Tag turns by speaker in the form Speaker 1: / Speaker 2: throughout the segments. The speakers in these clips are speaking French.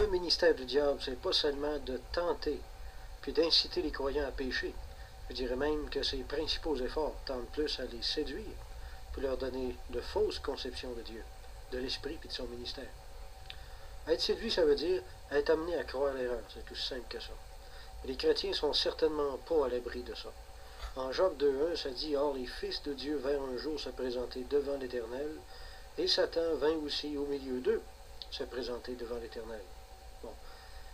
Speaker 1: le ministère du diable, c'est pas seulement de tenter puis d'inciter les croyants à pécher. Je dirais même que ses principaux efforts tendent plus à les séduire pour leur donner de fausses conceptions de Dieu, de l'Esprit puis de son ministère. Être séduit, ça veut dire être amené à croire l'erreur. C'est aussi simple que ça. Les chrétiens sont certainement pas à l'abri de ça. En Job 2.1, ça dit « Or, les fils de Dieu vinrent un jour se présenter devant l'Éternel, et Satan vint aussi au milieu d'eux se présenter devant l'Éternel. » Bon.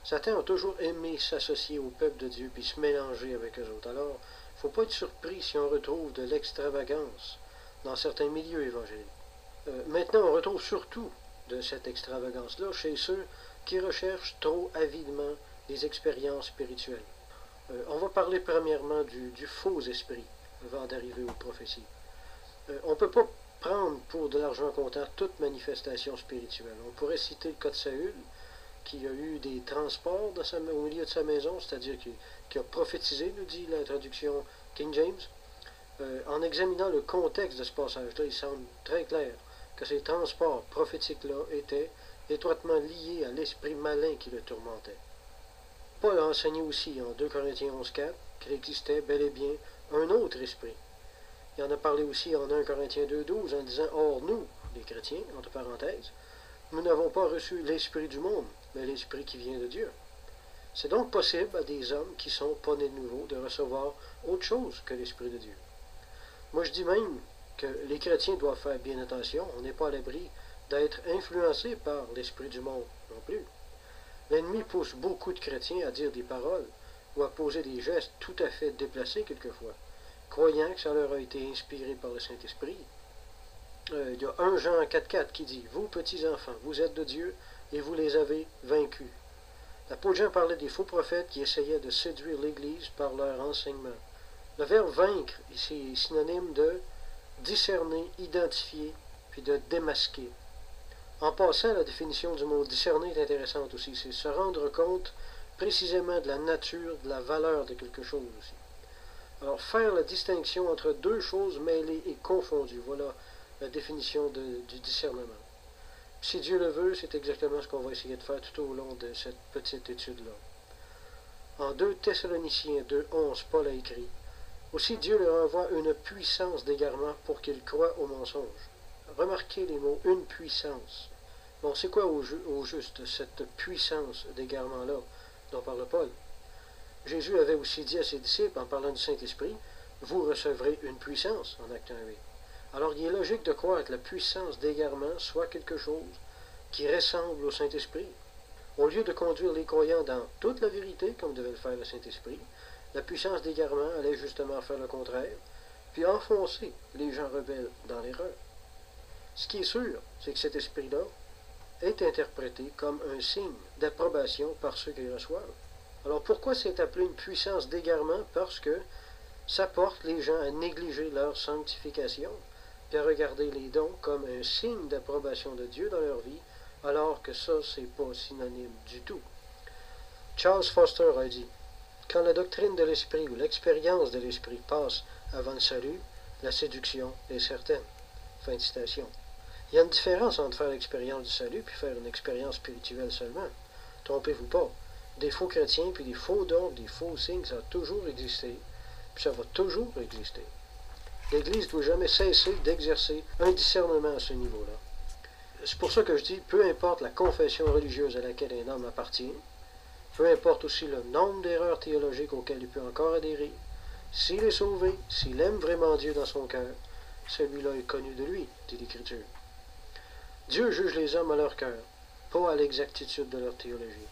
Speaker 1: Satan a toujours aimé s'associer au peuple de Dieu puis se mélanger avec eux autres. Alors, il ne faut pas être surpris si on retrouve de l'extravagance dans certains milieux évangéliques. Maintenant, on retrouve surtout de cette extravagance-là chez ceux qui recherchent trop avidement les expériences spirituelles. On va parler premièrement du faux esprit avant d'arriver aux prophéties. On ne peut pas prendre pour de l'argent comptant toute manifestation spirituelle. On pourrait citer le cas de Saül, qui a eu des transports au milieu de sa maison, c'est-à-dire qui a prophétisé, nous dit la traduction King James. En examinant le contexte de ce passage-là, il semble très clair que ces transports prophétiques-là étaient étroitement liés à l'esprit malin qui le tourmentait. Paul a enseigné aussi en 2 Corinthiens 11.4 qu'il existait bel et bien un autre esprit. Il en a parlé aussi en 1 Corinthiens 2.12 en disant « Or nous, les chrétiens, entre parenthèses, nous n'avons pas reçu l'esprit du monde, mais l'esprit qui vient de Dieu. » C'est donc possible à des hommes qui sont pas nés de nouveau de recevoir autre chose que l'esprit de Dieu. Moi je dis même que les chrétiens doivent faire bien attention, on n'est pas à l'abri d'être influencés par l'esprit du monde non plus. L'ennemi pousse beaucoup de chrétiens à dire des paroles ou à poser des gestes tout à fait déplacés quelquefois, croyant que ça leur a été inspiré par le Saint-Esprit. Il y a 1 Jean 4.4 qui dit « Vous, petits enfants, vous êtes de Dieu et vous les avez vaincus. » L'apôtre Jean parlait des faux prophètes qui essayaient de séduire l'Église par leur enseignement. Le verbe « vaincre » ici est synonyme de discerner, identifier, puis de démasquer. En passant, la définition du mot discerner est intéressante aussi. C'est se rendre compte précisément de la nature, de la valeur de quelque chose aussi. Alors, faire la distinction entre deux choses mêlées et confondues, voilà la définition du discernement. Si Dieu le veut, c'est exactement ce qu'on va essayer de faire tout au long de cette petite étude-là. En 2 Thessaloniciens 2.11, Paul a écrit « Aussi Dieu leur envoie une puissance d'égarement pour qu'ils croient au mensonge. » Remarquez les mots « une puissance ». Bon, c'est quoi au juste cette puissance d'égarement-là dont parle Paul? Jésus avait aussi dit à ses disciples, en parlant du Saint-Esprit, « Vous recevrez une puissance » en Acte 1.8. Alors il est logique de croire que la puissance d'égarement soit quelque chose qui ressemble au Saint-Esprit. Au lieu de conduire les croyants dans toute la vérité, comme devait le faire le Saint-Esprit, la puissance d'égarement allait justement faire le contraire, puis enfoncer les gens rebelles dans l'erreur. Ce qui est sûr, c'est que cet esprit-là est interprété comme un signe d'approbation par ceux qui le reçoivent. Alors pourquoi c'est appelé une puissance d'égarement? Parce que ça porte les gens à négliger leur sanctification, puis à regarder les dons comme un signe d'approbation de Dieu dans leur vie, alors que ça, c'est pas synonyme du tout. Charles Foster a dit « Quand la doctrine de l'esprit ou l'expérience de l'esprit passe avant le salut, la séduction est certaine. » Fin de citation. Il y a une différence entre faire l'expérience du salut puis faire une expérience spirituelle seulement. Trompez-vous pas. Des faux chrétiens puis des faux dons, des faux signes, ça a toujours existé, puis ça va toujours exister. L'Église ne doit jamais cesser d'exercer un discernement à ce niveau-là. C'est pour ça que je dis, peu importe la confession religieuse à laquelle un homme appartient, peu importe aussi le nombre d'erreurs théologiques auxquelles il peut encore adhérer, s'il est sauvé, s'il aime vraiment Dieu dans son cœur, celui-là est connu de lui, dit l'Écriture. Dieu juge les hommes à leur cœur, pas à l'exactitude de leur théologie.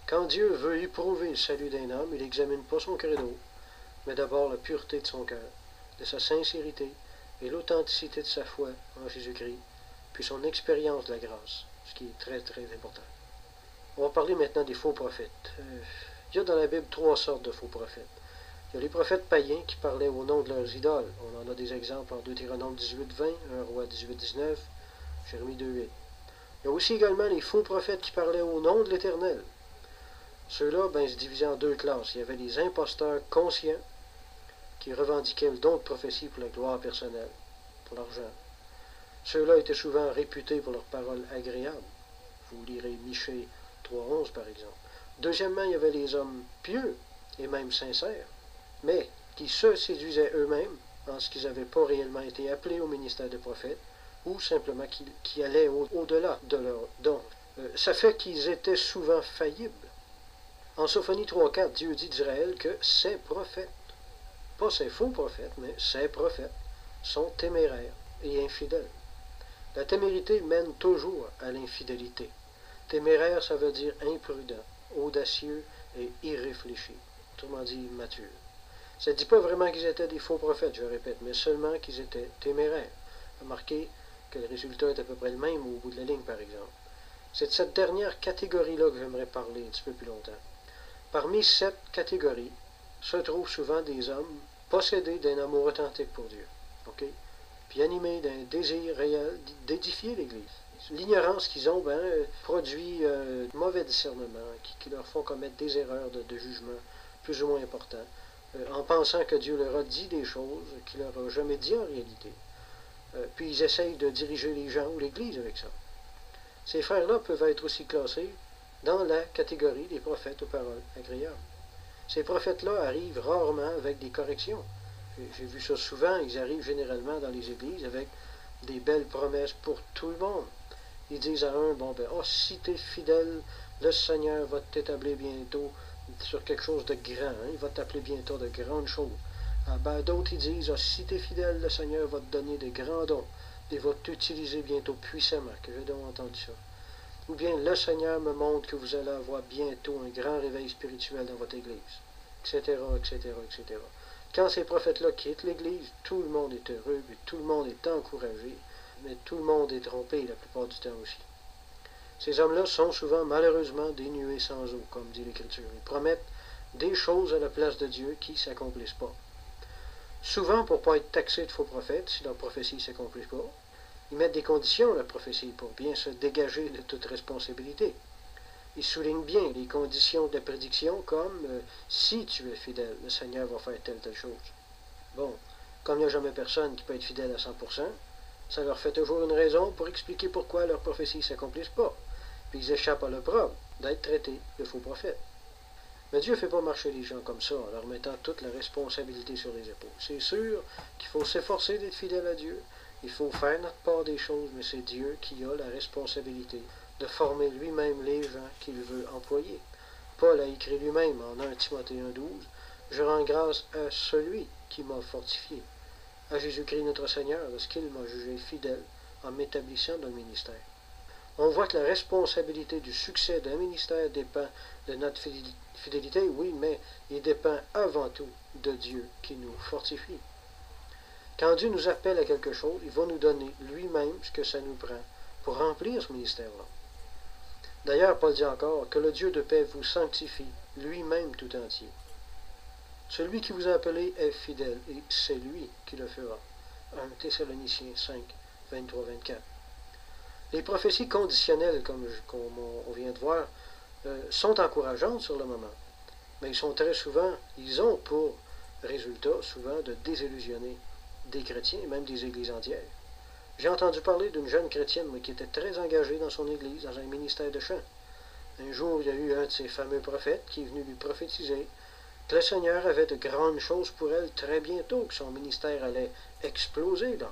Speaker 1: Quand Dieu veut éprouver le salut d'un homme, il n'examine pas son credo, mais d'abord la pureté de son cœur, de sa sincérité et l'authenticité de sa foi en Jésus-Christ, puis son expérience de la grâce, ce qui est très très important. On va parler maintenant des faux prophètes. Il y a dans la Bible 3 sortes de faux prophètes. Il y a les prophètes païens qui parlaient au nom de leurs idoles. On en a des exemples en Deutéronome 18.20, 1 Roi 18.19, Jérémie 2.8. Il y a aussi également les faux prophètes qui parlaient au nom de l'Éternel. Ceux-là, se divisaient en deux classes. Il y avait les imposteurs conscients qui revendiquaient le don de prophétie pour la gloire personnelle, pour l'argent. Ceux-là étaient souvent réputés pour leurs paroles agréables. Vous lirez Michée 3:11 par exemple. Deuxièmement, il y avait les hommes pieux et même sincères, mais qui se séduisaient eux-mêmes en ce qu'ils n'avaient pas réellement été appelés au ministère de prophète, ou simplement qui allaient au-delà de leur don. Ça fait qu'ils étaient souvent faillibles. En Sophonie 3:4, Dieu dit d'Israël que ses prophètes, pas ses faux prophètes, mais ses prophètes, sont téméraires et infidèles. La témérité mène toujours à l'infidélité. Téméraire, ça veut dire imprudent, audacieux et irréfléchi. Autrement dit, immature. Ça ne dit pas vraiment qu'ils étaient des faux prophètes, je répète, mais seulement qu'ils étaient téméraires. Remarquez que le résultat est à peu près le même au bout de la ligne, par exemple. C'est de cette dernière catégorie-là que j'aimerais parler un petit peu plus longtemps. Parmi cette catégorie se trouvent souvent des hommes possédés d'un amour authentique pour Dieu, puis animés d'un désir réel d'édifier l'Église. L'ignorance qu'ils ont produit un mauvais discernement qui leur font commettre des erreurs de jugement plus ou moins importantes, en pensant que Dieu leur a dit des choses qu'il leur a jamais dit en réalité. Puis ils essayent de diriger les gens ou l'Église avec ça. Ces frères-là peuvent être aussi classés dans la catégorie des prophètes aux paroles agréables. Ces prophètes-là arrivent rarement avec des corrections. J'ai vu ça souvent, ils arrivent généralement dans les églises avec des belles promesses pour tout le monde. Ils disent à un, si tu es fidèle, le Seigneur va t'établir bientôt sur quelque chose de grand, il va t'appeler bientôt de grandes choses. D'autres, ils disent, si tu es fidèle, le Seigneur va te donner des grands dons, et va t'utiliser bientôt puissamment, que j'ai donc entendu ça. Ou bien, le Seigneur me montre que vous allez avoir bientôt un grand réveil spirituel dans votre Église, etc., etc., etc. Quand ces prophètes-là quittent l'Église, tout le monde est heureux, et tout le monde est encouragé, mais tout le monde est trompé la plupart du temps aussi. Ces hommes-là sont souvent malheureusement des nuées sans eau, comme dit l'Écriture. Ils promettent des choses à la place de Dieu qui ne s'accomplissent pas. Souvent, pour ne pas être taxés de faux prophètes, si leur prophétie ne s'accomplit pas, ils mettent des conditions à la prophétie pour bien se dégager de toute responsabilité. Ils soulignent bien les conditions de la prédiction comme si tu es fidèle, le Seigneur va faire telle chose. Bon, comme il n'y a jamais personne qui peut être fidèle à 100%, ça leur fait toujours une raison pour expliquer pourquoi leurs prophéties ne s'accomplissent pas. Puis ils échappent à l'opprobre d'être traités de faux prophètes. Mais Dieu ne fait pas marcher les gens comme ça, en leur mettant toute la responsabilité sur les épaules. C'est sûr qu'il faut s'efforcer d'être fidèle à Dieu. Il faut faire notre part des choses, mais c'est Dieu qui a la responsabilité de former lui-même les gens qu'il veut employer. Paul a écrit lui-même en 1 Timothée 1:12, « Je rends grâce à celui qui m'a fortifié, à Jésus-Christ notre Seigneur, parce qu'il m'a jugé fidèle en m'établissant dans le ministère. » On voit que la responsabilité du succès d'un ministère dépend de notre fidélité, oui, mais il dépend avant tout de Dieu qui nous fortifie. Quand Dieu nous appelle à quelque chose, il va nous donner lui-même ce que ça nous prend pour remplir ce ministère-là. D'ailleurs, Paul dit encore que le Dieu de paix vous sanctifie lui-même tout entier. Celui qui vous a appelé est fidèle et c'est lui qui le fera. 1 Thessaloniciens 5, 23-24. Les prophéties conditionnelles, comme on vient de voir, sont encourageantes sur le moment, mais ils ont pour résultat souvent de désillusionner des chrétiens et même des églises entières. J'ai entendu parler d'une jeune chrétienne qui était très engagée dans son église, dans un ministère de chant. Un jour, il y a eu un de ces fameux prophètes qui est venu lui prophétiser que le Seigneur avait de grandes choses pour elle très bientôt, que son ministère allait exploser là.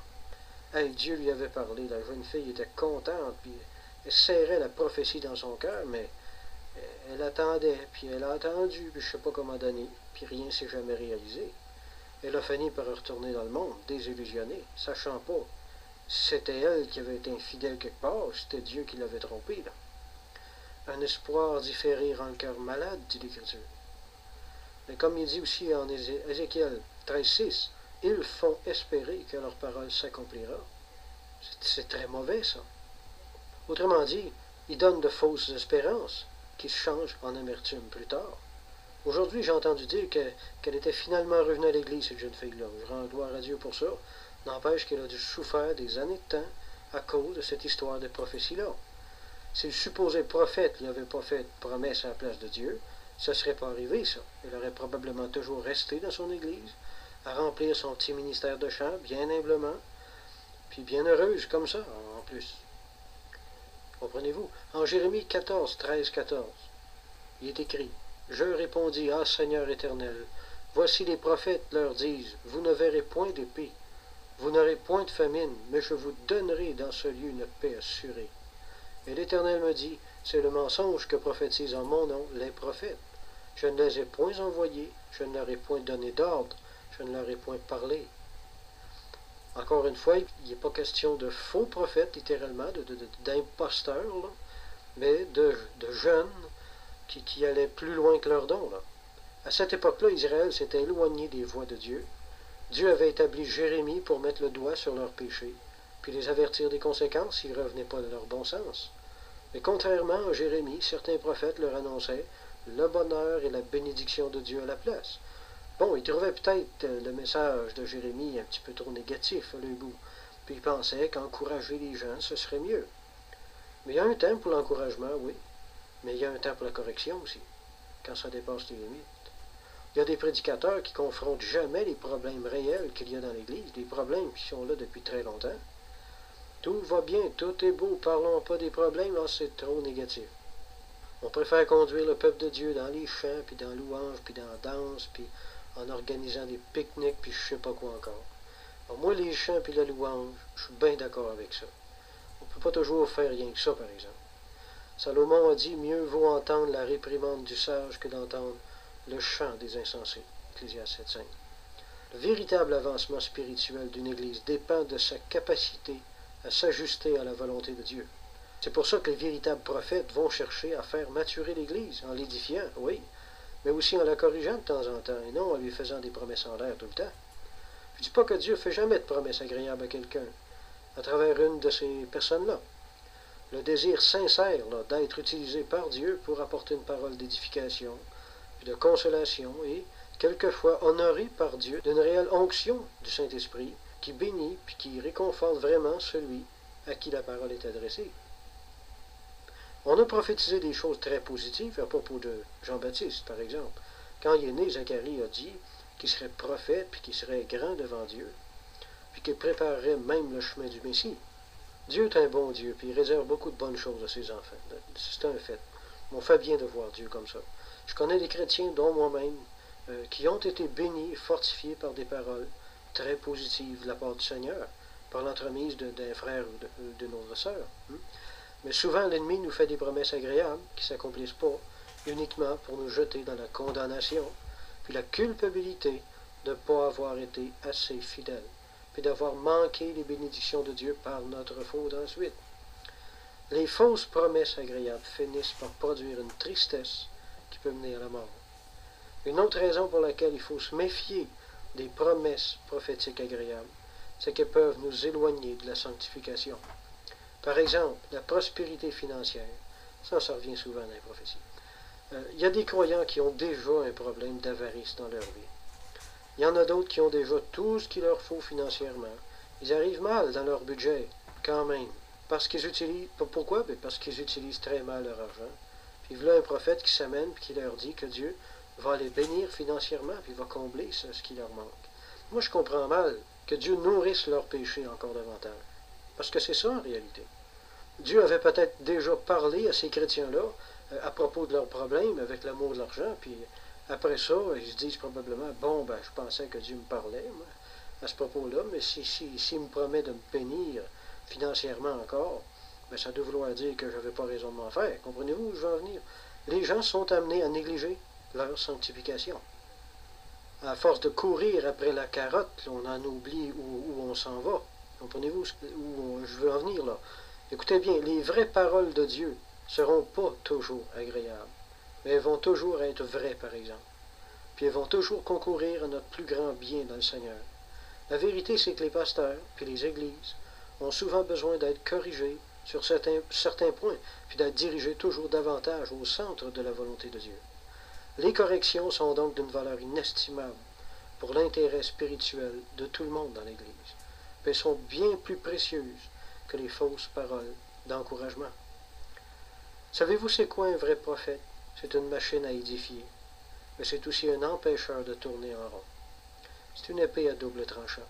Speaker 1: Dieu lui avait parlé, la jeune fille était contente, puis elle serrait la prophétie dans son cœur, mais elle attendait, puis elle a attendu, puis je ne sais pas comment donner, puis rien ne s'est jamais réalisé. Elle a fini par retourner dans le monde, désillusionnée, sachant pas si c'était elle qui avait été infidèle quelque part, c'était Dieu qui l'avait trompée, là. Un espoir différé rend le cœur malade, dit l'Écriture. Mais comme il dit aussi en Ézéchiel 13:6, ils font espérer que leur parole s'accomplira. C'est très mauvais, ça. Autrement dit, ils donnent de fausses espérances qui se changent en amertume plus tard. Aujourd'hui, j'ai entendu dire qu'elle était finalement revenue à l'Église, cette jeune fille-là. Je rends gloire à Dieu pour ça. N'empêche qu'elle a dû souffrir des années de temps à cause de cette histoire de prophétie-là. Si le supposé prophète lui avait pas fait de promesse à la place de Dieu, ça ne serait pas arrivé, ça. Elle aurait probablement toujours resté dans son Église, à remplir son petit ministère de chant, bien humblement, puis bien heureuse comme ça, en plus. Comprenez-vous? En Jérémie 14, 13, 14, il est écrit: Je répondis: Ah Seigneur éternel, voici les prophètes leur disent: Vous ne verrez point d'épée, vous n'aurez point de famine, mais je vous donnerai dans ce lieu une paix assurée. Et l'Éternel me dit: C'est le mensonge que prophétisent en mon nom les prophètes. Je ne les ai point envoyés, je ne leur ai point donné d'ordre, je ne leur ai point parlé. Encore une fois, il n'est pas question de faux prophètes, littéralement, d'imposteurs, mais de jeunes qui allaient plus loin que leur don. Là. À cette époque-là, Israël s'était éloigné des voies de Dieu. Dieu avait établi Jérémie pour mettre le doigt sur leurs péchés, puis les avertir des conséquences s'ils ne revenaient pas de leur bon sens. Mais contrairement à Jérémie, certains prophètes leur annonçaient le bonheur et la bénédiction de Dieu à la place. Bon, ils trouvaient peut-être le message de Jérémie un petit peu trop négatif à leur bout, puis ils pensaient qu'encourager les gens, ce serait mieux. Mais il y a un temps pour l'encouragement, oui, mais il y a un temps pour la correction aussi, quand ça dépasse les limites. Il y a des prédicateurs qui ne confrontent jamais les problèmes réels qu'il y a dans l'Église, des problèmes qui sont là depuis très longtemps. Tout va bien, tout est beau, parlons pas des problèmes, là c'est trop négatif. On préfère conduire le peuple de Dieu dans les chants, puis dans louanges, puis dans la danse, puis en organisant des pique-niques, puis je sais pas quoi encore. Alors moi, les chants puis la louange, je suis bien d'accord avec ça. On ne peut pas toujours faire rien que ça, par exemple. Salomon a dit: mieux vaut entendre la réprimande du sage que d'entendre le chant des insensés. Ecclésiaste 7.5. Le véritable avancement spirituel d'une Église dépend de sa capacité à s'ajuster à la volonté de Dieu. C'est pour ça que les véritables prophètes vont chercher à faire maturer l'Église, en l'édifiant, oui, mais aussi en la corrigeant de temps en temps, et non en lui faisant des promesses en l'air tout le temps. Je ne dis pas que Dieu ne fait jamais de promesses agréables à quelqu'un, à travers une de ces personnes-là. Le désir sincère d'être utilisé par Dieu pour apporter une parole d'édification, puis de consolation, et quelquefois honoré par Dieu d'une réelle onction du Saint-Esprit, qui bénit puis qui réconforte vraiment celui à qui la parole est adressée. On a prophétisé des choses très positives à propos de Jean-Baptiste, par exemple. Quand il est né, Zacharie a dit qu'il serait prophète, puis qu'il serait grand devant Dieu, puis qu'il préparerait même le chemin du Messie. Dieu est un bon Dieu, puis il réserve beaucoup de bonnes choses à ses enfants. C'est un fait. On fait bien de voir Dieu comme ça. Je connais des chrétiens, dont moi-même, qui ont été bénis et fortifiés par des paroles très positives de la part du Seigneur, par l'entremise d'un frère ou d'une autre sœur. Mais souvent, l'ennemi nous fait des promesses agréables qui ne s'accomplissent pas, uniquement pour nous jeter dans la condamnation, puis la culpabilité de ne pas avoir été assez fidèles, puis d'avoir manqué les bénédictions de Dieu par notre faute ensuite. Les fausses promesses agréables finissent par produire une tristesse qui peut mener à la mort. Une autre raison pour laquelle il faut se méfier des promesses prophétiques agréables, c'est qu'elles peuvent nous éloigner de la sanctification. Par exemple, la prospérité financière. Ça revient souvent dans les prophéties. Il y a des croyants qui ont déjà un problème d'avarice dans leur vie. Il y en a d'autres qui ont déjà tout ce qu'il leur faut financièrement. Ils arrivent mal dans leur budget, quand même. Parce qu'ils utilisent... Pourquoi? Parce qu'ils utilisent très mal leur argent. Puis voilà un prophète qui s'amène et qui leur dit que Dieu va les bénir financièrement, puis va combler ce qui leur manque. Moi, je comprends mal que Dieu nourrisse leurs péchés encore davantage. Parce que c'est ça en réalité. Dieu avait peut-être déjà parlé à ces chrétiens-là à propos de leurs problèmes avec l'amour de l'argent, puis après ça, ils se disent probablement: bon, je pensais que Dieu me parlait, moi, à ce propos-là, mais s'il me promet de me bénir financièrement encore, ça doit vouloir dire que je n'avais pas raison de m'en faire. Comprenez-vous où je veux en venir? Les gens sont amenés à négliger leur sanctification. À force de courir après la carotte, on en oublie où on s'en va. Comprenez-vous où je veux en venir là? Écoutez bien, les vraies paroles de Dieu ne seront pas toujours agréables, mais elles vont toujours être vraies, par exemple. Puis elles vont toujours concourir à notre plus grand bien dans le Seigneur. La vérité, c'est que les pasteurs, puis les églises, ont souvent besoin d'être corrigés sur certains points, puis d'être dirigés toujours davantage au centre de la volonté de Dieu. Les corrections sont donc d'une valeur inestimable pour l'intérêt spirituel de tout le monde dans l'Église, puis elles sont bien plus précieuses que les fausses paroles d'encouragement. Savez-vous c'est quoi un vrai prophète? C'est une machine à édifier, mais c'est aussi un empêcheur de tourner en rond. C'est une épée à double tranchant.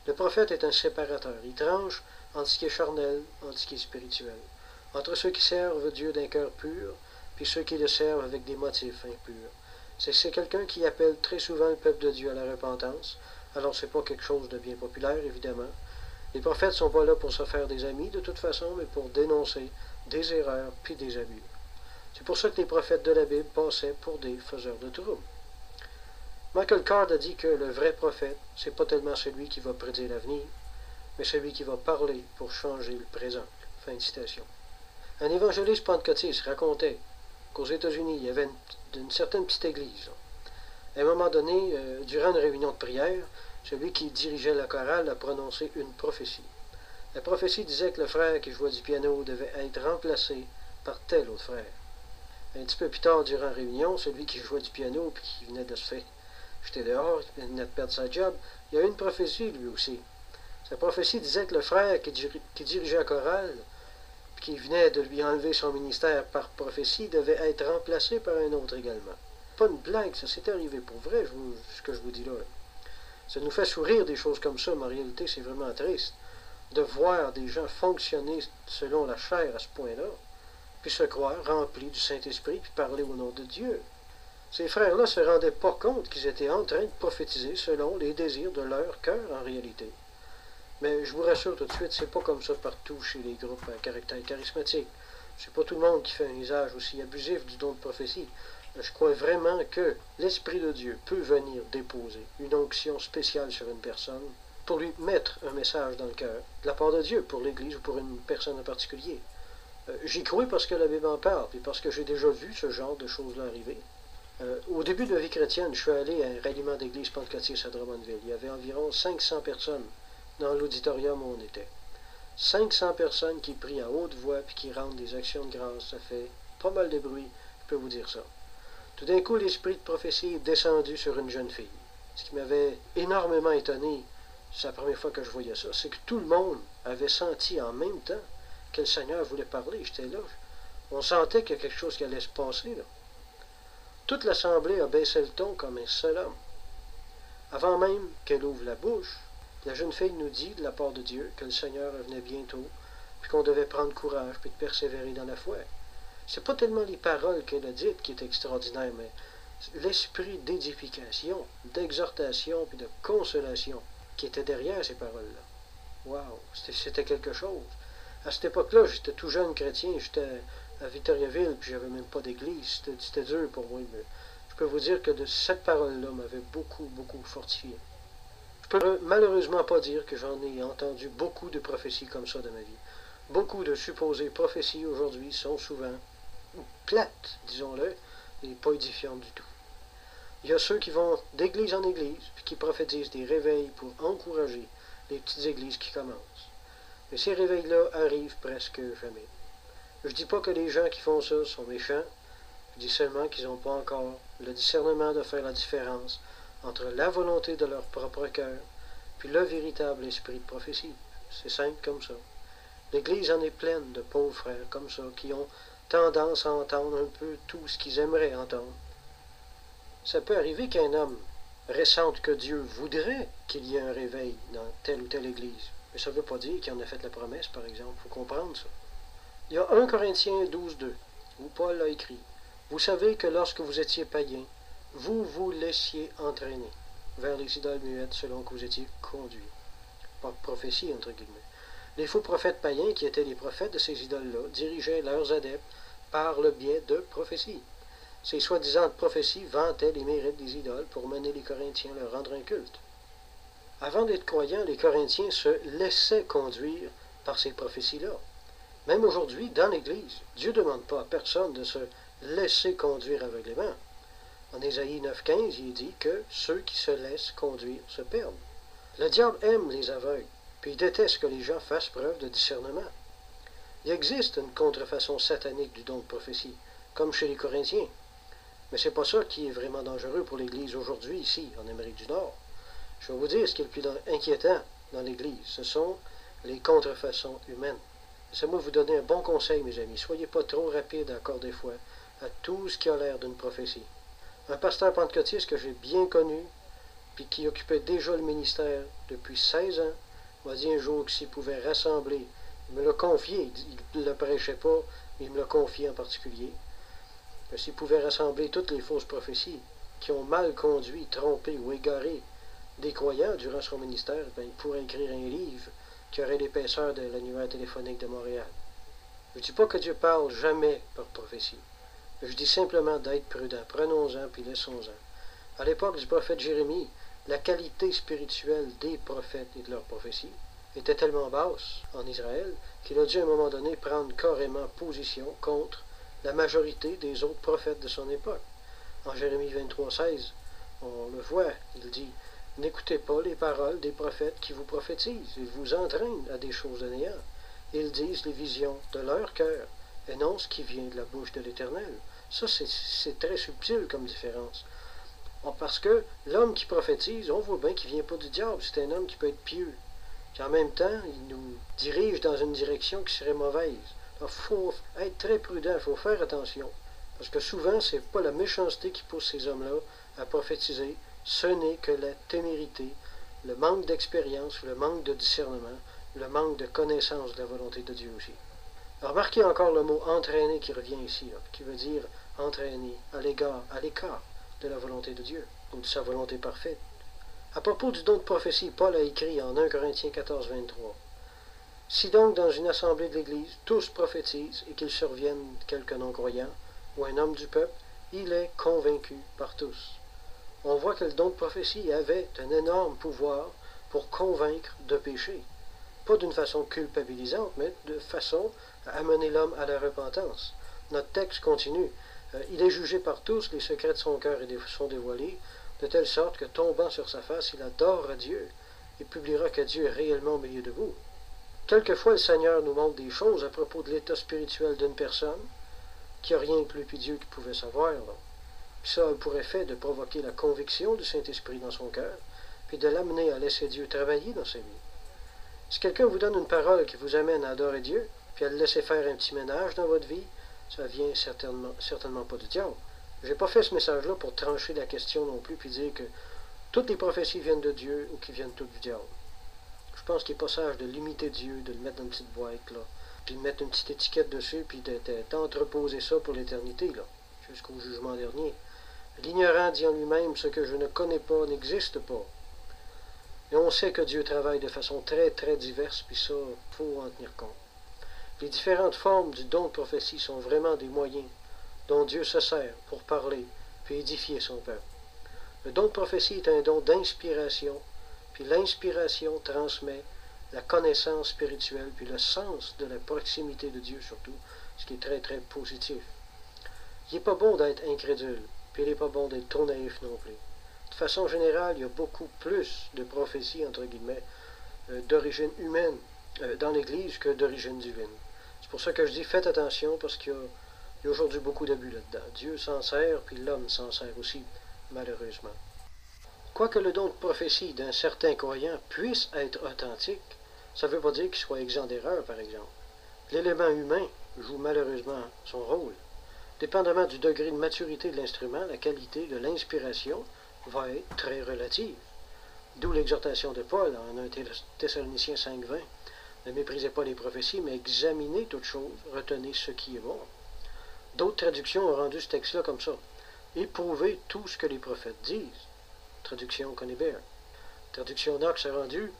Speaker 1: Le prophète est un séparateur. Il tranche entre ce qui est charnel, entre ce qui est spirituel. entre ceux qui servent Dieu d'un cœur pur, puis ceux qui le servent avec des motifs impurs. C'est quelqu'un qui appelle très souvent le peuple de Dieu à la repentance. Alors c'est pas quelque chose de bien populaire, évidemment. Les prophètes sont pas là pour se faire des amis, de toute façon, mais pour dénoncer des erreurs puis des abus. C'est pour ça que les prophètes de la Bible passaient pour des faiseurs de troubles. Michael Card a dit que le vrai prophète, c'est pas tellement celui qui va prédire l'avenir, mais celui qui va parler pour changer le présent. Fin de citation. Un évangéliste pentecôtiste racontait qu'aux États-Unis, il y avait une certaine petite église. À un moment donné, durant une réunion de prière, celui qui dirigeait la chorale a prononcé une prophétie. La prophétie disait que le frère qui jouait du piano devait être remplacé par tel autre frère. Un petit peu plus tard, durant la réunion, celui qui jouait du piano et qui venait de se faire jeter dehors, il venait de perdre sa job, il y a eu une prophétie lui aussi. Sa prophétie disait que le frère qui dirigeait la chorale, qui venait de lui enlever son ministère par prophétie, devait être remplacé par un autre également. Pas une blague, ça s'est arrivé pour vrai, ce que je vous dis là. Ça nous fait sourire des choses comme ça, mais en réalité, c'est vraiment triste de voir des gens fonctionner selon la chair à ce point-là, puis se croire remplis du Saint-Esprit, puis parler au nom de Dieu. Ces frères-là ne se rendaient pas compte qu'ils étaient en train de prophétiser selon les désirs de leur cœur en réalité. Mais je vous rassure tout de suite, c'est pas comme ça partout chez les groupes à caractère charismatique. C'est pas tout le monde qui fait un usage aussi abusif du don de prophétie. Je crois vraiment que l'Esprit de Dieu peut venir déposer une onction spéciale sur une personne pour lui mettre un message dans le cœur, de la part de Dieu, pour l'Église ou pour une personne en particulier. J'y crois parce que la Bible en parle, et parce que j'ai déjà vu ce genre de choses-là arriver. Au début de la vie chrétienne, je suis allé à un ralliement d'église pentecôtiste à Drummondville. Il y avait environ 500 personnes dans l'auditorium où on était. 500 personnes qui prient à haute voix puis qui rendent des actions de grâce. Ça fait pas mal de bruit, je peux vous dire ça. Tout d'un coup, l'esprit de prophétie est descendu sur une jeune fille. Ce qui m'avait énormément étonné, c'est la première fois que je voyais ça, c'est que tout le monde avait senti en même temps que le Seigneur voulait parler. J'étais là. On sentait qu'il y a quelque chose qui allait se passer, là. Toute l'assemblée a baissé le ton comme un seul homme. Avant même qu'elle ouvre la bouche, la jeune fille nous dit, de la part de Dieu, que le Seigneur venait bientôt, puis qu'on devait prendre courage, puis de persévérer dans la foi. C'est pas tellement les paroles qu'elle a dites qui est extraordinaire, mais l'esprit d'édification, d'exhortation, puis de consolation qui était derrière ces paroles-là. Wow, c'était quelque chose. À cette époque-là, j'étais tout jeune chrétien, j'étais à Victoriaville, puis j'avais même pas d'église. C'était dur pour moi, mais je peux vous dire que de cette parole-là m'avait beaucoup, beaucoup fortifié. Je peux malheureusement pas dire que j'en ai entendu beaucoup de prophéties comme ça dans ma vie. Beaucoup de supposées prophéties aujourd'hui sont souvent plates, disons-le, et pas édifiantes du tout. Il y a ceux qui vont d'église en église, puis qui prophétisent des réveils pour encourager les petites églises qui commencent. Mais ces réveils-là arrivent presque jamais. Je dis pas que les gens qui font ça sont méchants, je dis seulement qu'ils n'ont pas encore le discernement de faire la différence entre la volonté de leur propre cœur puis le véritable esprit de prophétie. C'est simple comme ça. L'Église en est pleine de pauvres frères comme ça, qui ont tendance à entendre un peu tout ce qu'ils aimeraient entendre. Ça peut arriver qu'un homme ressente que Dieu voudrait qu'il y ait un réveil dans telle ou telle Église. Mais ça ne veut pas dire qu'il en a fait la promesse, par exemple. Il faut comprendre ça. Il y a 1 Corinthiens 12:2, où Paul a écrit « Vous savez que lorsque vous étiez païens, vous vous laissiez entraîner vers les idoles muettes selon que vous étiez conduits. » Par prophétie, entre guillemets. Les faux prophètes païens, qui étaient les prophètes de ces idoles-là, dirigeaient leurs adeptes par le biais de prophéties. Ces soi-disant prophéties vantaient les mérites des idoles pour mener les Corinthiens à leur rendre un culte. Avant d'être croyants, les Corinthiens se laissaient conduire par ces prophéties-là. Même aujourd'hui, dans l'Église, Dieu ne demande pas à personne de se laisser conduire aveuglément. En Ésaïe 9,15, il est dit que ceux qui se laissent conduire se perdent. Le diable aime les aveugles, puis il déteste que les gens fassent preuve de discernement. Il existe une contrefaçon satanique du don de prophétie, comme chez les Corinthiens. Mais c'est pas ça qui est vraiment dangereux pour l'Église aujourd'hui, ici, en Amérique du Nord. Je vais vous dire ce qui est le plus inquiétant dans l'Église. Ce sont les contrefaçons humaines. Laissez-moi vous donner un bon conseil, mes amis. Soyez pas trop rapides encore des fois à tout ce qui a l'air d'une prophétie. Un pasteur pentecôtiste que j'ai bien connu, puis qui occupait déjà le ministère depuis 16 ans, m'a dit un jour que s'il pouvait rassembler Il me l'a confié, il ne le prêchait pas, mais il me l'a confié en particulier. S'il pouvait rassembler toutes les fausses prophéties qui ont mal conduit, trompé ou égaré des croyants durant son ministère, ben, il pourrait écrire un livre qui aurait l'épaisseur de l'annuaire téléphonique de Montréal. Je ne dis pas que Dieu parle jamais par prophétie. Je dis simplement d'être prudent. Prenons-en puis laissons-en. À l'époque du prophète Jérémie, la qualité spirituelle des prophètes et de leurs prophéties était tellement basse en Israël qu'il a dû à un moment donné prendre carrément position contre la majorité des autres prophètes de son époque. En Jérémie 23,16, on le voit, il dit « N'écoutez pas les paroles des prophètes qui vous prophétisent, ils vous entraînent à des choses de néant. Ils disent les visions de leur cœur, et non ce qui vient de la bouche de l'Éternel. » Ça, c'est très subtil comme différence. Parce que l'homme qui prophétise, on voit bien qu'il ne vient pas du diable, c'est un homme qui peut être pieux. Puis en même temps, il nous dirige dans une direction qui serait mauvaise. Il faut être très prudent, il faut faire attention. Parce que souvent, ce n'est pas la méchanceté qui pousse ces hommes-là à prophétiser, ce n'est que la témérité, le manque d'expérience, le manque de discernement, le manque de connaissance de la volonté de Dieu aussi. Alors, remarquez encore le mot entraîner qui revient ici, là, qui veut dire entraîner à l'écart de la volonté de Dieu, ou de sa volonté parfaite. À propos du don de prophétie, Paul a écrit en 1 Corinthiens 14, 23. Si donc dans une assemblée de l'Église, tous prophétisent et qu'il survienne quelque non-croyant, ou un homme du peuple, il est convaincu par tous. On voit que le don de prophétie avait un énorme pouvoir pour convaincre de péché. Pas d'une façon culpabilisante, mais de façon à amener l'homme à la repentance. Notre texte continue. Il est jugé par tous, les secrets de son cœur sont dévoilés, de telle sorte que, tombant sur sa face, il adorera Dieu et publiera que Dieu est réellement au milieu de vous. Quelquefois, le Seigneur nous montre des choses à propos de l'état spirituel d'une personne qui n'a rien que lui puis Dieu qui pouvait savoir. Puis ça a pour effet de provoquer la conviction du Saint-Esprit dans son cœur, puis de l'amener à laisser Dieu travailler dans sa vie. Si quelqu'un vous donne une parole qui vous amène à adorer Dieu, puis à le laisser faire un petit ménage dans votre vie, ça vient certainement pas du diable. Je n'ai pas fait ce message-là pour trancher la question non plus, puis dire que toutes les prophéties viennent de Dieu ou qui viennent toutes du diable. Je pense qu'il n'est pas sage de limiter Dieu, de le mettre dans une petite boîte, là, puis de mettre une petite étiquette dessus, puis d'entreposer ça pour l'éternité, là, jusqu'au jugement dernier. L'ignorant dit en lui-même, ce que je ne connais pas n'existe pas. Et on sait que Dieu travaille de façon très, très diverse, puis ça, il faut en tenir compte. Les différentes formes du don de prophétie sont vraiment des moyens dont Dieu se sert pour parler, puis édifier son peuple. Le don de prophétie est un don d'inspiration, puis l'inspiration transmet la connaissance spirituelle, puis le sens de la proximité de Dieu surtout, ce qui est très, très positif. Il n'est pas bon d'être incrédule, puis il n'est pas bon d'être trop naïf non plus. De façon générale, il y a beaucoup plus de prophéties, entre guillemets, d'origine humaine dans l'Église que d'origine divine. C'est pour ça que je dis faites attention, parce qu'il y a aujourd'hui beaucoup d'abus là-dedans. Dieu s'en sert, puis l'homme s'en sert aussi, malheureusement. Quoique le don de prophétie d'un certain croyant puisse être authentique, ça ne veut pas dire qu'il soit exempt d'erreur, par exemple. L'élément humain joue malheureusement son rôle. Dépendamment du degré de maturité de l'instrument, la qualité de l'inspiration va être très relative. D'où l'exhortation de Paul en 1 Thessaloniciens 5,20. Ne méprisez pas les prophéties, mais examinez toutes choses, retenez ce qui est bon. D'autres traductions ont rendu ce texte-là comme ça. Éprouvez tout ce que les prophètes disent. Traduction Conébert. Traduction Knox a rendu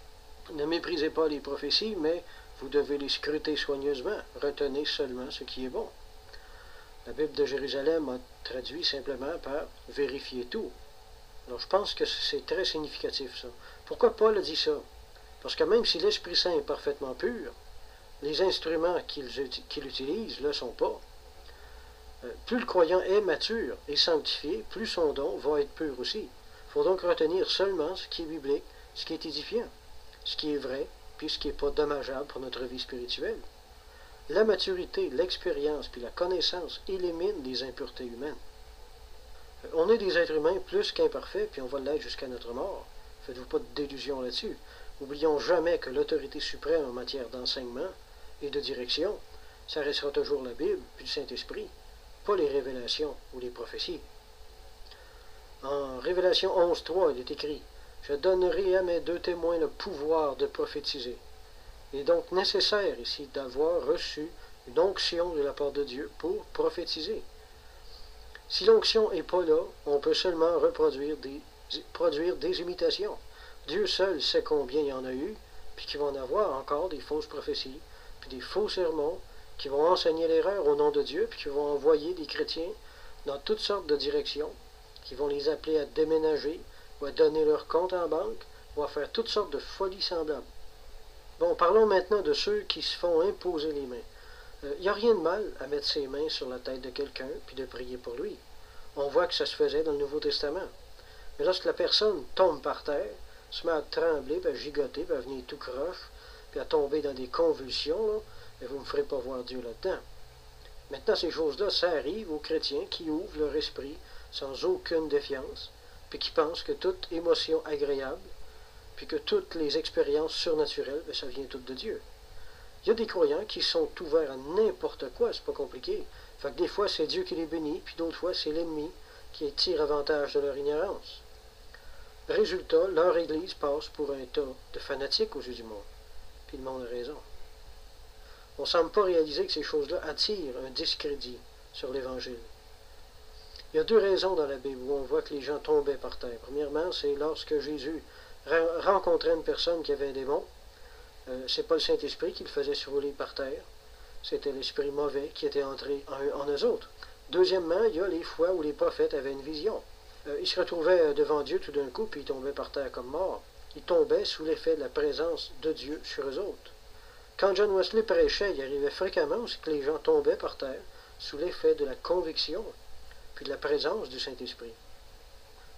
Speaker 1: ne méprisez pas les prophéties, mais vous devez les scruter soigneusement. Retenez seulement ce qui est bon. La Bible de Jérusalem a traduit simplement par vérifier tout. Alors je pense que c'est très significatif ça. Pourquoi Paul a dit ça? Parce que même si l'Esprit Saint est parfaitement pur, les instruments qu'il utilise ne le sont pas. Plus le croyant est mature et sanctifié, plus son don va être pur aussi. Il faut donc retenir seulement ce qui est biblique, ce qui est édifiant, ce qui est vrai, puis ce qui n'est pas dommageable pour notre vie spirituelle. La maturité, l'expérience, puis la connaissance éliminent les impuretés humaines. On est des êtres humains plus qu'imparfaits, puis on va l'être jusqu'à notre mort. Faites-vous pas de délusions là-dessus. N'oublions jamais que l'autorité suprême en matière d'enseignement et de direction, ça restera toujours la Bible, puis le Saint-Esprit, pas les révélations ou les prophéties. En Révélation 11.3, il est écrit « Je donnerai à mes deux témoins le pouvoir de prophétiser. Il est donc nécessaire ici d'avoir reçu une onction de la part de Dieu pour prophétiser. Si l'onction n'est pas là, on peut seulement produire des imitations. Dieu seul sait combien il y en a eu, puis qu'il va en avoir encore des fausses prophéties, puis des faux sermons, qui vont enseigner l'erreur au nom de Dieu, puis qui vont envoyer des chrétiens dans toutes sortes de directions, qui vont les appeler à déménager, ou à donner leur compte en banque, ou à faire toutes sortes de folies semblables. Bon, parlons maintenant de ceux qui se font imposer les mains. Il n'y a rien de mal à mettre ses mains sur la tête de quelqu'un, puis de prier pour lui. On voit que ça se faisait dans le Nouveau Testament. Mais lorsque la personne tombe par terre, se met à trembler, puis à gigoter, puis à venir tout croche, puis à tomber dans des convulsions, là, mais vous ne me ferez pas voir Dieu là-dedans. Maintenant, ces choses-là, ça arrive aux chrétiens qui ouvrent leur esprit sans aucune défiance, puis qui pensent que toute émotion agréable, puis que toutes les expériences surnaturelles, bien, ça vient tout de Dieu. Il y a des croyants qui sont ouverts à n'importe quoi, c'est pas compliqué. Fait que des fois, c'est Dieu qui les bénit, puis d'autres fois, c'est l'ennemi qui tire avantage de leur ignorance. Résultat, leur Église passe pour un tas de fanatiques aux yeux du monde. Puis le monde a raison. On ne semble pas réaliser que ces choses-là attirent un discrédit sur l'Évangile. Il y a deux raisons dans la Bible où on voit que les gens tombaient par terre. Premièrement, c'est lorsque Jésus rencontrait une personne qui avait un démon. C'est pas le Saint-Esprit qui le faisait s'rouler par terre. C'était l'esprit mauvais qui était entré en eux autres. Deuxièmement, il y a les fois où les prophètes avaient une vision. Ils se retrouvaient devant Dieu tout d'un coup, puis ils tombaient par terre comme morts. Ils tombaient sous l'effet de la présence de Dieu sur eux autres. Quand John Wesley prêchait, il arrivait fréquemment aussi que les gens tombaient par terre sous l'effet de la conviction, puis de la présence du Saint-Esprit.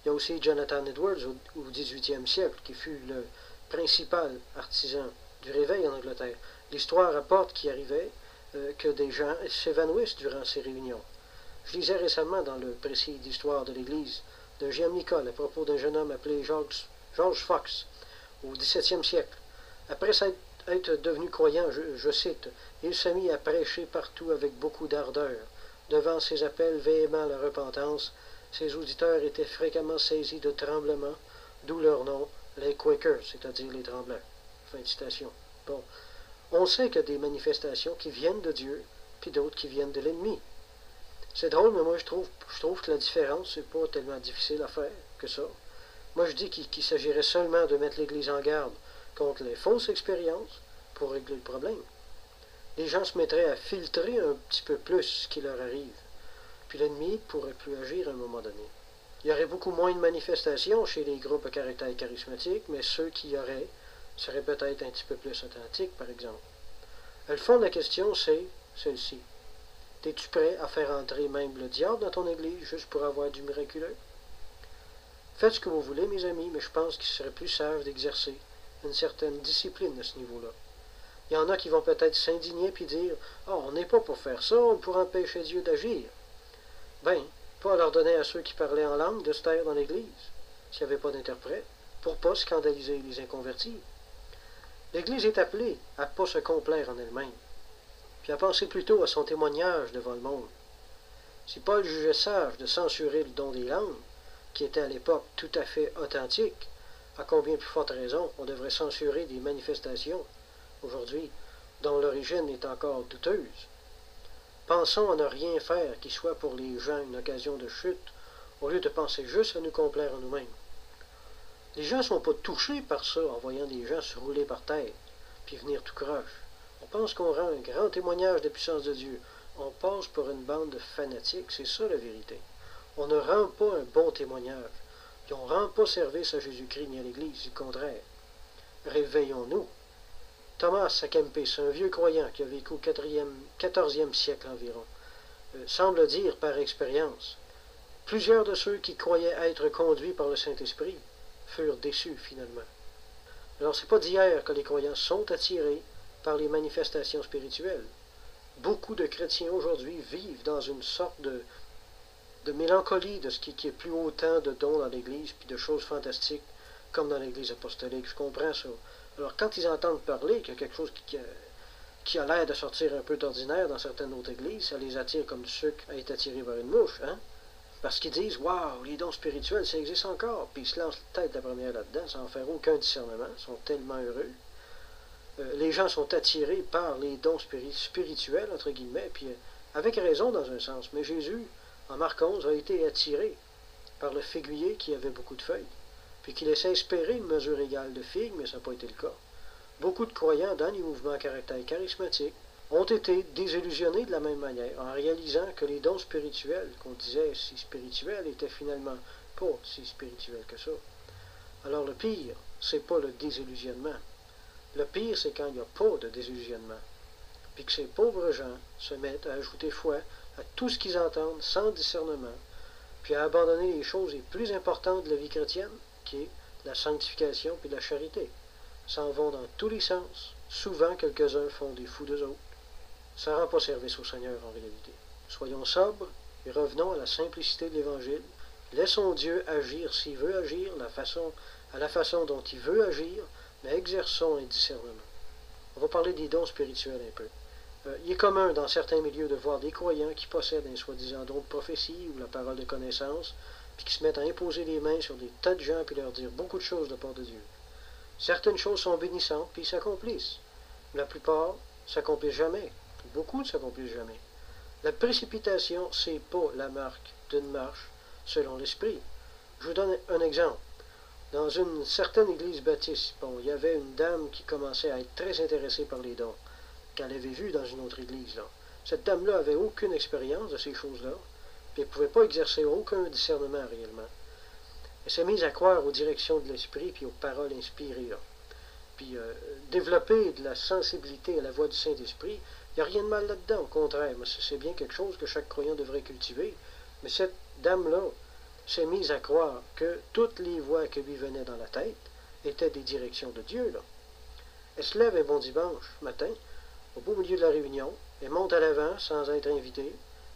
Speaker 1: Il y a aussi Jonathan Edwards au XVIIIe siècle, qui fut le principal artisan du réveil en Angleterre. L'histoire rapporte qu'il arrivait que des gens s'évanouissent durant ces réunions. Je lisais récemment dans le précis d'histoire de l'Église de J.M. Nicole à propos d'un jeune homme appelé George Fox au XVIIe siècle. Après être devenu croyant, je cite, il s'est mis à prêcher partout avec beaucoup d'ardeur. Devant ses appels véhéments à la repentance, ses auditeurs étaient fréquemment saisis de tremblements, d'où leur nom, les Quakers, c'est-à-dire les tremblants. Fin de citation. Bon, on sait qu'il y a des manifestations qui viennent de Dieu, puis d'autres qui viennent de l'ennemi. C'est drôle, mais moi je trouve que la différence, c'est pas tellement difficile à faire que ça. Moi je dis qu'il s'agirait seulement de mettre l'Église en garde contre les fausses expériences pour régler le problème. Les gens se mettraient à filtrer un petit peu plus ce qui leur arrive, puis l'ennemi ne pourrait plus agir à un moment donné. Il y aurait beaucoup moins de manifestations chez les groupes à caractère charismatique, mais ceux qui y auraient seraient peut-être un petit peu plus authentiques, par exemple. Le fond de la question, c'est celle-ci. Es-tu prêt à faire entrer même le diable dans ton église juste pour avoir du miraculeux? Faites ce que vous voulez, mes amis, mais je pense qu'il serait plus sage d'exercer une certaine discipline à ce niveau-là. Il y en a qui vont peut-être s'indigner puis dire « Ah, on n'est pas pour faire ça, on pourrait empêcher Dieu d'agir. » Ben, Paul ordonnait à ceux qui parlaient en langue de se taire dans l'Église, s'il n'y avait pas d'interprète, pour ne pas scandaliser les inconvertis. L'Église est appelée à ne pas se complaire en elle-même, puis à penser plutôt à son témoignage devant le monde. Si Paul jugeait sage de censurer le don des langues, qui était à l'époque tout à fait authentique, à combien plus forte raison on devrait censurer des manifestations, aujourd'hui, dont l'origine est encore douteuse. Pensons à ne rien faire qui soit pour les gens une occasion de chute, au lieu de penser juste à nous complaire en nous-mêmes. Les gens ne sont pas touchés par ça en voyant des gens se rouler par terre, puis venir tout croche. On pense qu'on rend un grand témoignage de puissance de Dieu. On passe pour une bande de fanatiques, c'est ça la vérité. On ne rend pas un bon témoignage. Puis on ne rend pas service à Jésus-Christ ni à l'Église, du contraire. Réveillons-nous. Thomas à Kempis, un vieux croyant qui a vécu au 14e siècle environ, semble dire par expérience, plusieurs de ceux qui croyaient être conduits par le Saint-Esprit furent déçus finalement. Alors c'est pas d'hier que les croyants sont attirés par les manifestations spirituelles. Beaucoup de chrétiens aujourd'hui vivent dans une sorte de mélancolie de ce qui est plus autant de dons dans l'Église puis de choses fantastiques comme dans l'Église apostolique. Je comprends ça. Alors quand ils entendent parler qu'il y a quelque chose qui a l'air de sortir un peu d'ordinaire dans certaines autres églises, ça les attire comme du sucre à être attiré vers une mouche, hein? Parce qu'ils disent, waouh, les dons spirituels, ça existe encore. Puis ils se lancent tête la première là-dedans, sans faire aucun discernement. Ils sont tellement heureux. les gens sont attirés par les dons spirituels, entre guillemets, puis avec raison dans un sens. Mais Jésus, en Marc 11, a été attiré par le figuier qui avait beaucoup de feuilles, puis qui laissait espérer une mesure égale de figues, mais ça n'a pas été le cas. Beaucoup de croyants dans les mouvements à caractère charismatique ont été désillusionnés de la même manière, en réalisant que les dons spirituels, qu'on disait si spirituels, étaient finalement pas si spirituels que ça. Alors le pire, c'est pas le désillusionnement. Le pire, c'est quand il n'y a pas de désillusionnement, puis que ces pauvres gens se mettent à ajouter foi à tout ce qu'ils entendent sans discernement, puis à abandonner les choses les plus importantes de la vie chrétienne, qui est la sanctification puis la charité. S'en vont dans tous les sens. Souvent, quelques-uns font des fous d'eux autres. Ça ne rend pas service au Seigneur en réalité. Soyons sobres et revenons à la simplicité de l'Évangile. Laissons Dieu agir s'il veut agir, à la façon dont il veut agir, mais exerçons un discernement. On va parler des dons spirituels un peu. Il est commun dans certains milieux de voir des croyants qui possèdent un soi-disant don de prophétie ou la parole de connaissance, puis qui se mettent à imposer les mains sur des tas de gens puis leur dire beaucoup de choses de part de Dieu. Certaines choses sont bénissantes puis s'accomplissent. La plupart ne s'accomplissent jamais. Beaucoup ne s'accomplissent jamais. La précipitation, c'est pas la marque d'une marche selon l'esprit. Je vous donne un exemple. Dans une certaine église baptiste, il y avait une dame qui commençait à être très intéressée par les dons, qu'elle avait vu dans une autre église. Là. Cette dame-là avait aucune expérience de ces choses-là, puis elle ne pouvait pas exercer aucun discernement réellement. Elle s'est mise à croire aux directions de l'esprit puis aux paroles inspirées. Là. Puis développer de la sensibilité à la voix du Saint-Esprit, il n'y a rien de mal là-dedans, au contraire, mais c'est bien quelque chose que chaque croyant devrait cultiver. Mais cette dame-là s'est mise à croire que toutes les voix qui lui venaient dans la tête étaient des directions de Dieu. Là. Elle se lève un bon dimanche matin, au beau milieu de la réunion, elle monte à l'avant sans être invitée,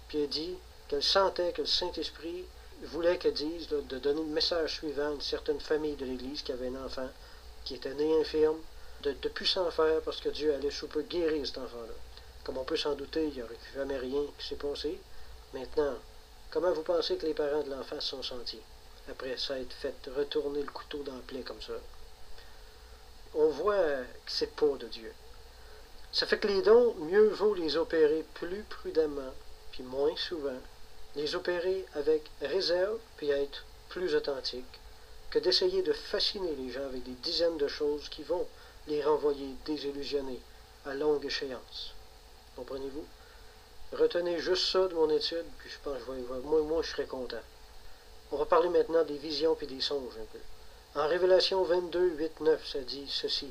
Speaker 1: puis elle dit qu'elle sentait que le Saint-Esprit voulait qu'elle dise là, de donner le message suivant à une certaine famille de l'Église qui avait un enfant qui était né infirme, de ne plus s'en faire parce que Dieu allait sous peu guérir cet enfant-là. Comme on peut s'en douter, il n'y aurait jamais rien qui s'est passé. Maintenant, comment vous pensez que les parents de l'enfant se sont sentis, après ça être fait retourner le couteau dans le plaie comme ça? On voit que c'est pas de Dieu. Ça fait que les dons, mieux vaut les opérer plus prudemment, puis moins souvent, les opérer avec réserve, puis être plus authentique, que d'essayer de fasciner les gens avec des dizaines de choses qui vont les renvoyer désillusionnés à longue échéance. Comprenez-vous? Retenez juste ça de mon étude, puis je pense que moi je serais content. On va parler maintenant des visions puis des songes un peu. En Révélation 22, 8, 9, ça dit ceci.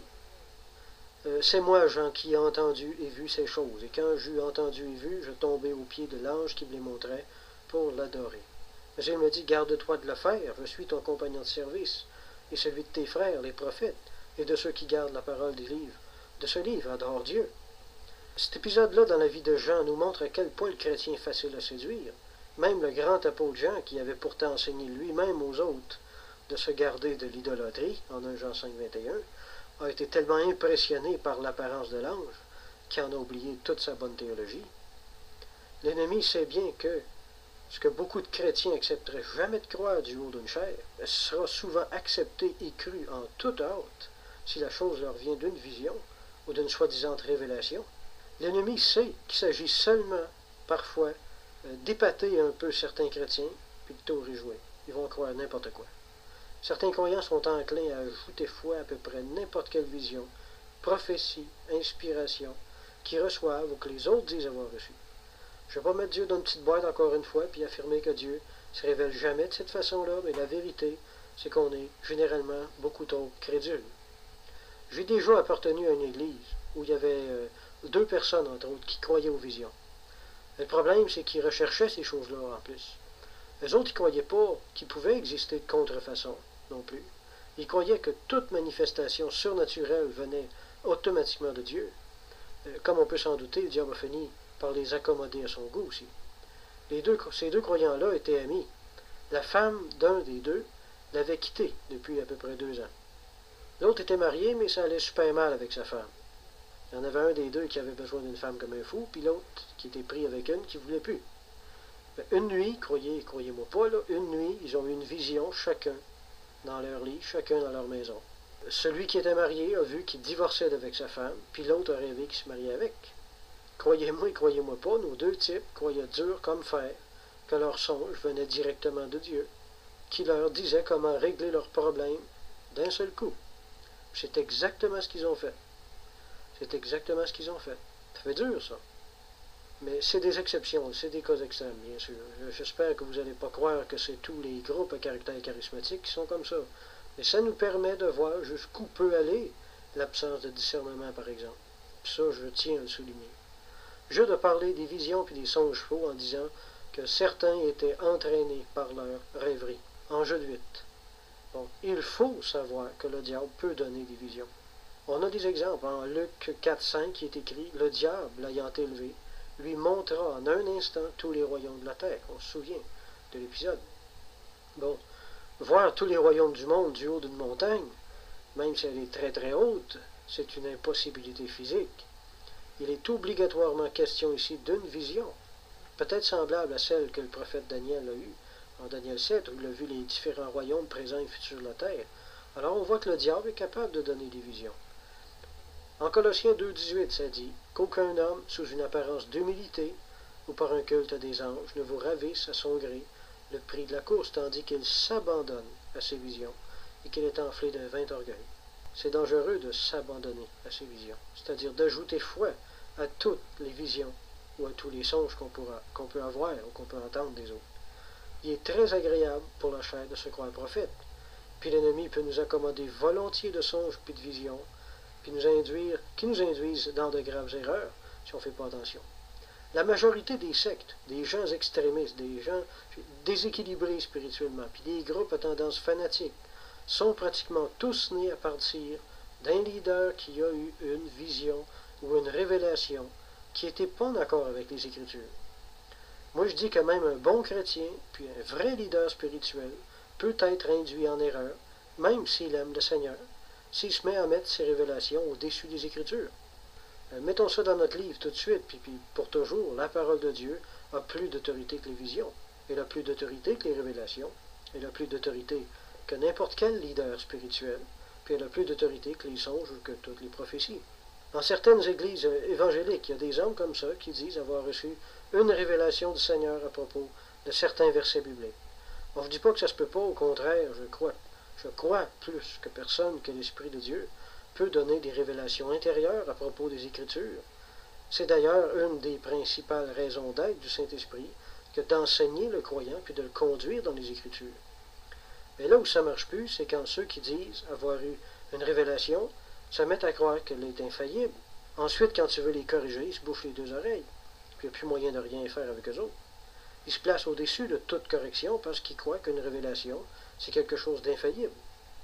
Speaker 1: C'est moi, Jean, qui ai entendu et vu ces choses, et quand j'eus entendu et vu, je tombai aux pieds de l'ange qui me les montrait pour l'adorer. Mais il me dit, garde-toi de le faire, je suis ton compagnon de service, et celui de tes frères, les prophètes, et de ceux qui gardent la parole des livres. De ce livre, adore Dieu. Cet épisode-là dans la vie de Jean nous montre à quel point le chrétien est facile à séduire. Même le grand apôtre Jean, qui avait pourtant enseigné lui-même aux autres de se garder de l'idolâtrie, en 1 Jean 5, 21, a été tellement impressionné par l'apparence de l'ange qu'il en a oublié toute sa bonne théologie. L'ennemi sait bien que ce que beaucoup de chrétiens accepteraient jamais de croire du haut d'une chair sera souvent accepté et cru en toute hâte si la chose leur vient d'une vision ou d'une soi-disant révélation. L'ennemi sait qu'il s'agit seulement, parfois, d'épater un peu certains chrétiens, puis de tout réjouir. Ils vont croire n'importe quoi. Certains croyants sont enclins à ajouter foi à peu près n'importe quelle vision, prophétie, inspiration, qu'ils reçoivent ou que les autres disent avoir reçu. Je ne vais pas mettre Dieu dans une petite boîte encore une fois, puis affirmer que Dieu ne se révèle jamais de cette façon-là, mais la vérité, c'est qu'on est généralement beaucoup trop crédules. J'ai déjà appartenu à une église où il y avait 2 personnes, entre autres, qui croyaient aux visions. Le problème, c'est qu'ils recherchaient ces choses-là en plus. Les autres, ils ne croyaient pas qu'il pouvait exister de contrefaçon non plus. Ils croyaient que toute manifestation surnaturelle venait automatiquement de Dieu. Comme on peut s'en douter, le diable a fini par les accommoder à son goût aussi. Ces deux croyants-là étaient amis. La femme d'un des deux l'avait quitté depuis à peu près 2 ans. L'autre était marié, mais ça allait super mal avec sa femme. Il y en avait un des deux qui avait besoin d'une femme comme un fou, puis l'autre qui était pris avec une qui ne voulait plus. Une nuit, croyez-moi pas, là, une nuit, ils ont eu une vision chacun dans leur lit, chacun dans leur maison. Celui qui était marié a vu qu'il divorçait avec sa femme, puis l'autre a rêvé qu'il se mariait avec. Croyez-moi et croyez-moi pas, nos deux types croyaient dur comme fer que leur songe venait directement de Dieu, qui leur disait comment régler leurs problèmes d'un seul coup. C'est exactement ce qu'ils ont fait. C'est exactement ce qu'ils ont fait. Ça fait dur, ça. Mais c'est des exceptions, c'est des cas extrêmes, bien sûr. J'espère que vous n'allez pas croire que c'est tous les groupes à caractère charismatique qui sont comme ça. Mais ça nous permet de voir jusqu'où peut aller l'absence de discernement, par exemple. Puis ça, je tiens à le souligner. Je de parler des visions puis des songes faux en disant que certains étaient entraînés par leur rêverie. En jeu de 8. Bon, il faut savoir que le diable peut donner des visions. On a des exemples. En Luc 4,5 qui est écrit « Le diable, l'ayant élevé, lui montra en un instant tous les royaumes de la terre. » On se souvient de l'épisode. Bon, voir tous les royaumes du monde du haut d'une montagne, même si elle est très très haute, c'est une impossibilité physique. Il est obligatoirement question ici d'une vision, peut-être semblable à celle que le prophète Daniel a eue en Daniel 7, où il a vu les différents royaumes présents et futurs de la terre. Alors on voit que le diable est capable de donner des visions. En Colossiens 2,18, ça dit « Qu'aucun homme, sous une apparence d'humilité ou par un culte des anges, ne vous ravisse à son gré le prix de la course, tandis qu'il s'abandonne à ses visions et qu'il est enflé d'un vain orgueil. » C'est dangereux de s'abandonner à ses visions, c'est-à-dire d'ajouter foi à toutes les visions ou à tous les songes qu'on peut avoir ou qu'on peut entendre des autres. Il est très agréable pour la chair de se croire prophète, puis l'ennemi peut nous accommoder volontiers de songes puis de visions, puis qui nous induisent dans de graves erreurs si on ne fait pas attention. La majorité des sectes, des gens extrémistes, des gens déséquilibrés spirituellement, puis des groupes à tendance fanatique, sont pratiquement tous nés à partir d'un leader qui a eu une vision ou une révélation qui n'était pas en accord avec les Écritures. Moi, je dis que même un bon chrétien, puis un vrai leader spirituel, peut être induit en erreur, même s'il aime le Seigneur, s'il se met à mettre ses révélations au-dessus des Écritures. Mettons ça dans notre livre tout de suite, puis pour toujours, la parole de Dieu a plus d'autorité que les visions, elle a plus d'autorité que les révélations, elle a plus d'autorité que n'importe quel leader spirituel, puis elle a plus d'autorité que les songes ou que toutes les prophéties. Dans certaines églises évangéliques, il y a des hommes comme ça qui disent avoir reçu une révélation du Seigneur à propos de certains versets bibliques. On ne vous dit pas que ça se peut pas, au contraire, je crois plus que personne que l'Esprit de Dieu peut donner des révélations intérieures à propos des Écritures. C'est d'ailleurs une des principales raisons d'être du Saint-Esprit que d'enseigner le croyant puis de le conduire dans les Écritures. Mais là où ça ne marche plus, c'est quand ceux qui disent avoir eu une révélation se mettent à croire qu'elle est infaillible. Ensuite, quand tu veux les corriger, ils se bouffent les deux oreilles. Puis il n'y a plus moyen de rien faire avec eux autres. Ils se placent au-dessus de toute correction parce qu'ils croient qu'une révélation, c'est quelque chose d'infaillible.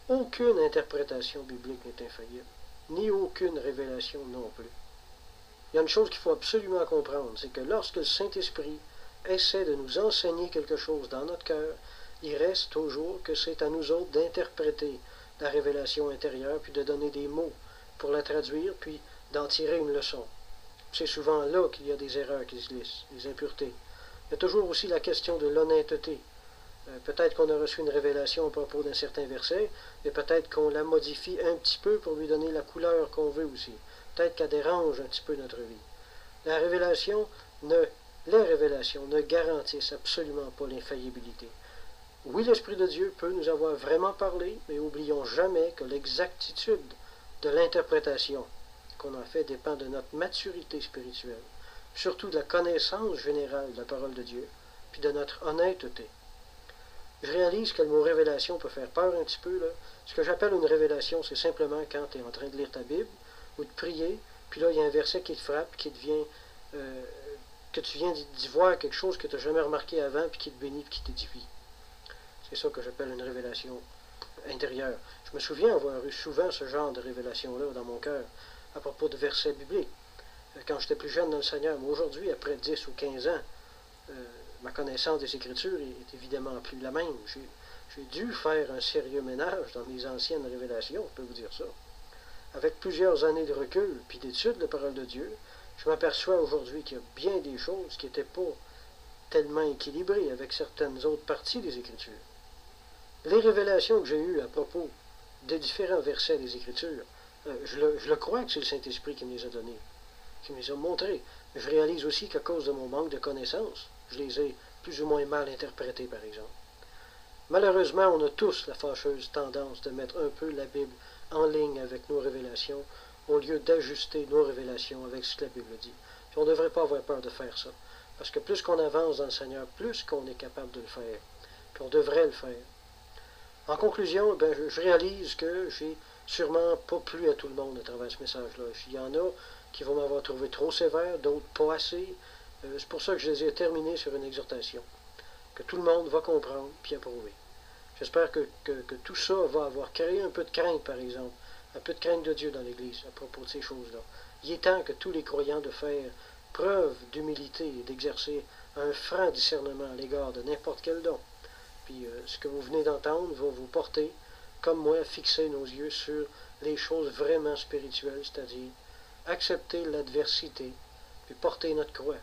Speaker 1: Aucune interprétation biblique n'est infaillible, ni aucune révélation non plus. Il y a une chose qu'il faut absolument comprendre, c'est que lorsque le Saint-Esprit essaie de nous enseigner quelque chose dans notre cœur, il reste toujours que c'est à nous autres d'interpréter la révélation intérieure, puis de donner des mots pour la traduire, puis d'en tirer une leçon. C'est souvent là qu'il y a des erreurs qui se glissent, des impuretés. Il y a toujours aussi la question de l'honnêteté. Peut-être qu'on a reçu une révélation à propos d'un certain verset, mais peut-être qu'on la modifie un petit peu pour lui donner la couleur qu'on veut aussi. Peut-être qu'elle dérange un petit peu notre vie. Les révélations ne garantissent absolument pas l'infaillibilité. Oui, l'Esprit de Dieu peut nous avoir vraiment parlé, mais n'oublions jamais que l'exactitude de l'interprétation qu'on en fait dépend de notre maturité spirituelle, surtout de la connaissance générale de la parole de Dieu, puis de notre honnêteté. Je réalise que le mot révélation peut faire peur un petit peu, là. Ce que j'appelle une révélation, c'est simplement quand tu es en train de lire ta Bible ou de prier, puis là, il y a un verset qui te frappe, qui devient, que tu viens d'y voir quelque chose que tu n'as jamais remarqué avant, puis qui te bénit, puis qui t'édifie. C'est ça que j'appelle une révélation intérieure. Je me souviens avoir eu souvent ce genre de révélation-là dans mon cœur, à propos de versets bibliques, quand j'étais plus jeune dans le Seigneur. Mais aujourd'hui, après 10 ou 15 ans, ma connaissance des Écritures est évidemment plus la même. J'ai dû faire un sérieux ménage dans mes anciennes révélations, je peux vous dire ça. Avec plusieurs années de recul puis d'études de la parole de Dieu, je m'aperçois aujourd'hui qu'il y a bien des choses qui n'étaient pas tellement équilibrées avec certaines autres parties des Écritures. Les révélations que j'ai eues à propos des différents versets des Écritures. Je le crois que c'est le Saint-Esprit qui me les a donnés, qui me les a montrés. Mais je réalise aussi qu'à cause de mon manque de connaissances, je les ai plus ou moins mal interprétés, par exemple. Malheureusement, on a tous la fâcheuse tendance de mettre un peu la Bible en ligne avec nos révélations, au lieu d'ajuster nos révélations avec ce que la Bible dit. Puis on ne devrait pas avoir peur de faire ça, parce que plus qu'on avance dans le Seigneur, plus qu'on est capable de le faire. Puis on devrait le faire. En conclusion, je réalise que j'ai sûrement pas plu à tout le monde à travers ce message-là. Il y en a qui vont m'avoir trouvé trop sévère, d'autres pas assez. C'est pour ça que je les ai terminés sur une exhortation, que tout le monde va comprendre puis approuver. J'espère que tout ça va avoir créé un peu de crainte, par exemple, un peu de crainte de Dieu dans l'Église à propos de ces choses-là. Il est temps que tous les croyants de faire preuve d'humilité et d'exercer un franc discernement à l'égard de n'importe quel don. Puis ce que vous venez d'entendre va vous porter, comme moi, à fixer nos yeux sur les choses vraiment spirituelles, c'est-à-dire accepter l'adversité, puis porter notre croix,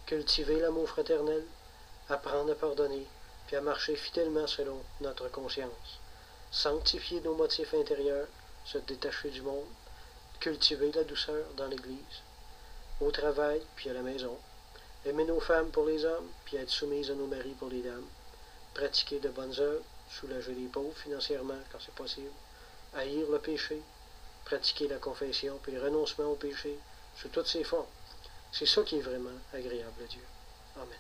Speaker 1: cultiver l'amour fraternel, apprendre à pardonner, puis à marcher fidèlement selon notre conscience, sanctifier nos motifs intérieurs, se détacher du monde, cultiver la douceur dans l'Église, au travail, puis à la maison, aimer nos femmes pour les hommes, puis être soumises à nos maris pour les dames, pratiquer de bonnes œuvres, soulager les pauvres financièrement quand c'est possible, haïr le péché, pratiquer la confession, puis le renoncement au péché, sous toutes ses formes. C'est ça qui est vraiment agréable à Dieu. Amen.